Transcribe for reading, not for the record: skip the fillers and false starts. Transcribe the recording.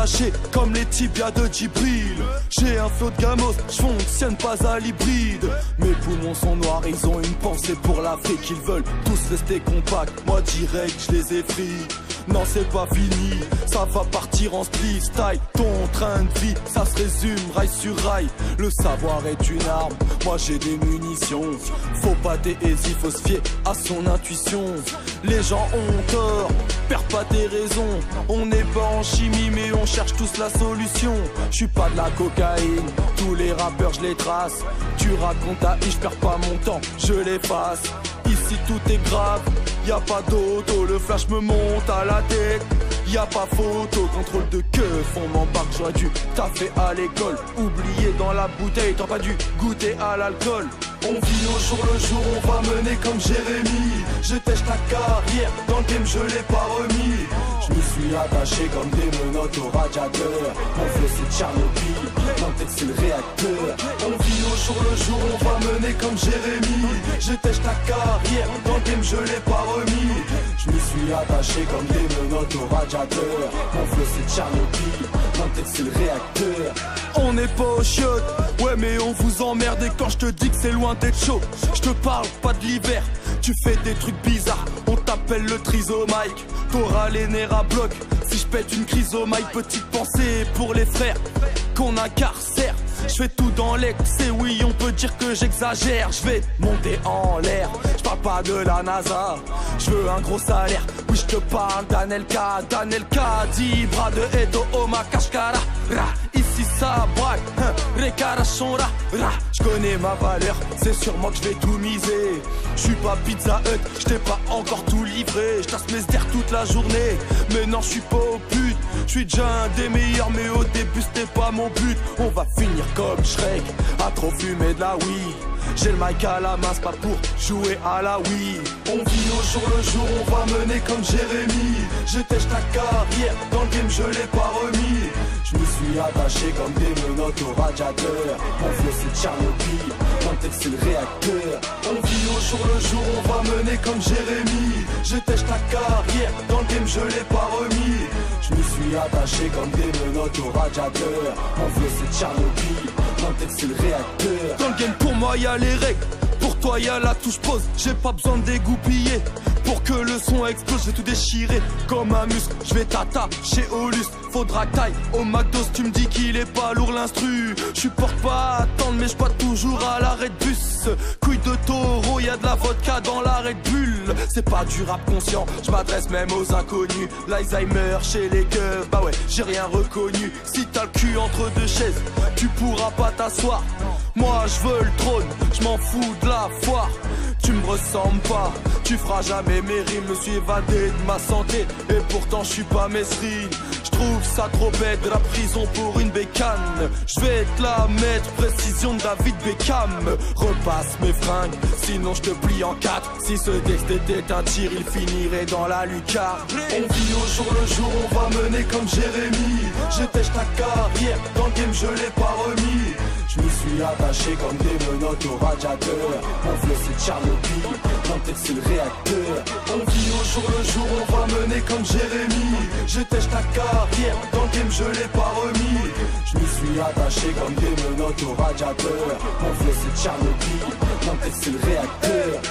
attaché comme les tibias de Djibril. J'ai un flot de gamos, j'fonctionne pas à l'hybride. Mes poumons sont noirs, ils ont une pensée pour l'Afrique. Ils veulent tous rester compacts, moi direct je les effrie. Non c'est pas fini, ça va partir en split style. Ton train de vie, ça se résume rail sur rail. Le savoir est une arme, moi j'ai des munitions. Faut pas déhésier, faut se fier à son intuition. Les gens ont tort, perds pas tes raisons. On n'est pas en chimie mais on cherche tous la solution. Je suis pas de la cocaïne, tous les rappeurs je les trace. Tu racontes ta je perds pas mon temps, je l'efface. Ici tout est grave, y a pas d'auto, le flash me monte à la tête. Y a pas photo, contrôle de keuf, on m'embarque, j'aurais dû taffer à l'école. Oublié dans la bouteille, t'as pas dû goûter à l'alcool. On vit au jour le jour, on va mener comme Jérémy. Je tèche ta carrière, dans le game je l'ai pas remis. Je me suis attaché comme des menottes au radiateur. Mon flow c'est Tchernobyl, mon tête c'est le réacteur. On vit au jour le jour, on va mener comme Jérémy. Je tèche ta carrière, dans le game je l'ai pas remis. Je me suis attaché comme des menottes au radiateur. Mon flow c'est Tchernobyl, mon tête c'est le réacteur. On n'est pas aux chiottes, ouais mais on vous emmerde. Et quand je te dis que c'est loin d'être chaud, je te parle pas de l'hiver. Tu fais des trucs bizarres, on t'appelle le trisomike. T'auras les nerfs à bloc si je pète une crise au mic. Petite pensée pour les frères qu'on incarcère. Je fais tout dans l'excès, oui on peut dire que j'exagère. Je vais monter en l'air, je parle pas de la NASA. Je veux un gros salaire, oui je te parle d'Anelka. D'Anelka, 10 bras de Edo, Oma, Kashkara. Ici ça braque, Rekara Shonra. Je connais ma valeur, c'est sur moi que je vais tout miser. Je suis pas Pizza Hut, je t'ai pas encore tout livré. Je tasse mes stères toute la journée, mais non je suis pas au but. Je suis déjà un des meilleurs, mais au début c'était pas mon but. On va finir comme Shrek, à trop fumer de la weed. J'ai le mic à la main, c'est pas pour jouer à la Wii. On vit au jour le jour, on va mener comme Jérémy. Je tèche ta carrière, dans le game je l'ai pas remis. Je me suis attaché comme des menottes au radiateur. Mon flow c'est Tchernobyl, mon tête c'est le réacteur. On vit au jour le jour, on va mener comme Jérémy. Je tèche ta carrière, dans le game je l'ai pas remis. Je me suis attaché comme des menottes au radiateur. Mon flow c'est Tchernobyl, mon tête c'est le réacteur. Dans le game pour moi y'a les règles, pour toi y'a la touche pause. J'ai pas besoin de dégoupiller, pour que le son explose, je vais tout déchirer comme un muscle. Je vais tata chez Olus, faudra que t'ailles au McDo. Tu me dis qu'il est pas lourd l'instru, je supporte pas attendre mais je bois toujours à l'arrêt de bus. Couille de taureau, y'a de la vodka dans l'arrêt de bulle. C'est pas du rap conscient, je m'adresse même aux inconnus. L'Alzheimer chez les keufs, bah ouais j'ai rien reconnu. Si t'as le cul entre deux chaises, tu pourras pas t'asseoir. Moi je veux le trône, je m'en fous de la foire. Tu me ressembles pas, tu feras jamais mes rimes. Me suis évadé de ma santé et pourtant je suis pas mesrine. Je trouve ça trop bête de la prison pour une bécane. Je vais te la mettre, précision de David Beckham. Repasse mes fringues, sinon je te plie en quatre. Si ce texte était un tir, il finirait dans la lucarne. On vit au jour le jour, on va mener comme Jérémy. Je tèche ta carrière, dans le game je l'ai pas remis. Je me suis attaché comme des menottes au radiateur. Mon flow c'est Tchernobyl, mon tête c'est le réacteur. On vit au jour le jour, on va mener comme Jérémy. Je tèche ta carrière, dans le game je l'ai pas remis. Je me suis attaché comme des menottes au radiateur. Mon flow c'est Tchernobyl, mon tête c'est le réacteur.